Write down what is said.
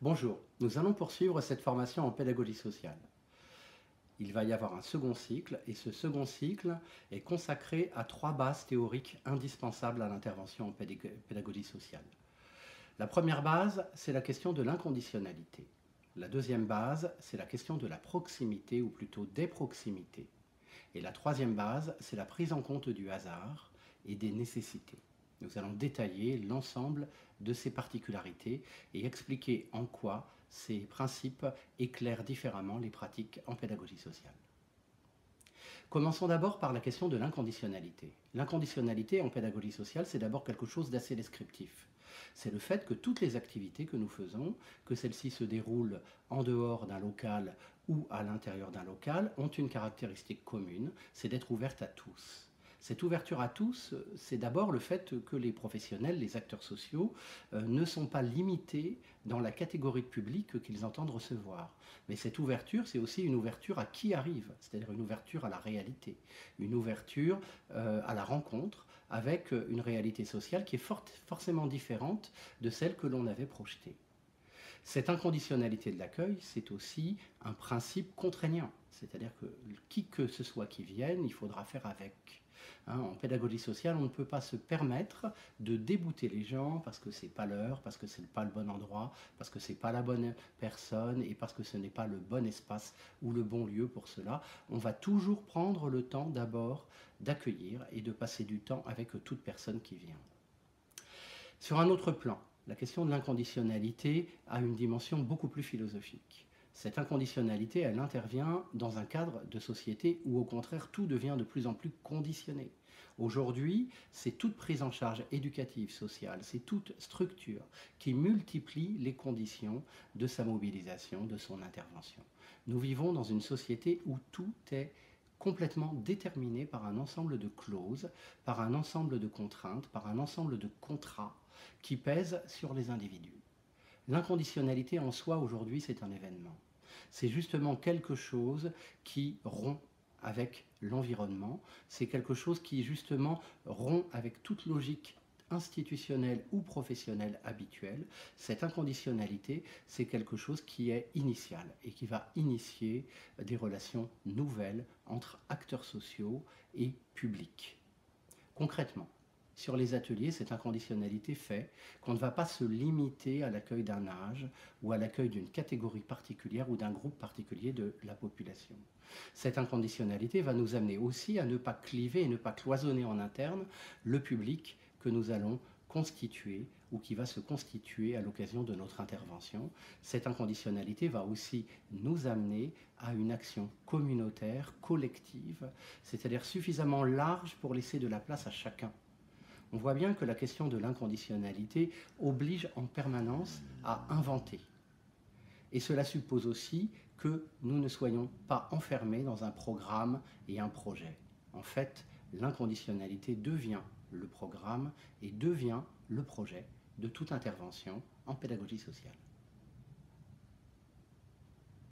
Bonjour, nous allons poursuivre cette formation en pédagogie sociale. Il va y avoir un second cycle et ce second cycle est consacré à 3 bases théoriques indispensables à l'intervention en pédagogie sociale. La première base, c'est la question de l'inconditionnalité. La deuxième base, c'est la question de la proximité ou plutôt des proximités. Et la troisième base, c'est la prise en compte du hasard et des nécessités. Nous allons détailler l'ensemble de ces particularités et expliquer en quoi ces principes éclairent différemment les pratiques en pédagogie sociale. Commençons d'abord par la question de l'inconditionnalité. L'inconditionnalité en pédagogie sociale, c'est d'abord quelque chose d'assez descriptif. C'est le fait que toutes les activités que nous faisons, que celles-ci se déroulent en dehors d'un local ou à l'intérieur d'un local, ont une caractéristique commune, c'est d'être ouvertes à tous. Cette ouverture à tous, c'est d'abord le fait que les professionnels, les acteurs sociaux, ne sont pas limités dans la catégorie de public qu'ils entendent recevoir. Mais cette ouverture, c'est aussi une ouverture à qui arrive, c'est-à-dire une ouverture à la réalité, une ouverture à la rencontre avec une réalité sociale qui est forcément différente de celle que l'on avait projetée. Cette inconditionnalité de l'accueil, c'est aussi un principe contraignant, c'est-à-dire que qui que ce soit qui vienne, il faudra faire avec. En pédagogie sociale, on ne peut pas se permettre de débouter les gens parce que c'est pas l'heure, parce que c'est pas le bon endroit, parce que c'est pas la bonne personne et parce que ce n'est pas le bon espace ou le bon lieu pour cela. On va toujours prendre le temps d'abord d'accueillir et de passer du temps avec toute personne qui vient. Sur un autre plan, la question de l'inconditionnalité a une dimension beaucoup plus philosophique. Cette inconditionnalité, elle intervient dans un cadre de société où au contraire tout devient de plus en plus conditionné. Aujourd'hui, c'est toute prise en charge éducative, sociale, c'est toute structure qui multiplie les conditions de sa mobilisation, de son intervention. Nous vivons dans une société où tout est complètement déterminé par un ensemble de clauses, par un ensemble de contraintes, par un ensemble de contrats qui pèsent sur les individus. L'inconditionnalité en soi, aujourd'hui, c'est un événement. C'est justement quelque chose qui rompt avec l'environnement, c'est quelque chose qui, justement, rompt avec toute logique institutionnelle ou professionnelle habituelle. Cette inconditionnalité, c'est quelque chose qui est initial et qui va initier des relations nouvelles entre acteurs sociaux et publics. Concrètement, sur les ateliers, cette inconditionnalité fait qu'on ne va pas se limiter à l'accueil d'un âge ou à l'accueil d'une catégorie particulière ou d'un groupe particulier de la population. Cette inconditionnalité va nous amener aussi à ne pas cliver et ne pas cloisonner en interne le public que nous allons constituer ou qui va se constituer à l'occasion de notre intervention. Cette inconditionnalité va aussi nous amener à une action communautaire, collective, c'est-à-dire suffisamment large pour laisser de la place à chacun. On voit bien que la question de l'inconditionnalité oblige en permanence à inventer. Et cela suppose aussi que nous ne soyons pas enfermés dans un programme et un projet. En fait, l'inconditionnalité devient le programme et devient le projet de toute intervention en pédagogie sociale.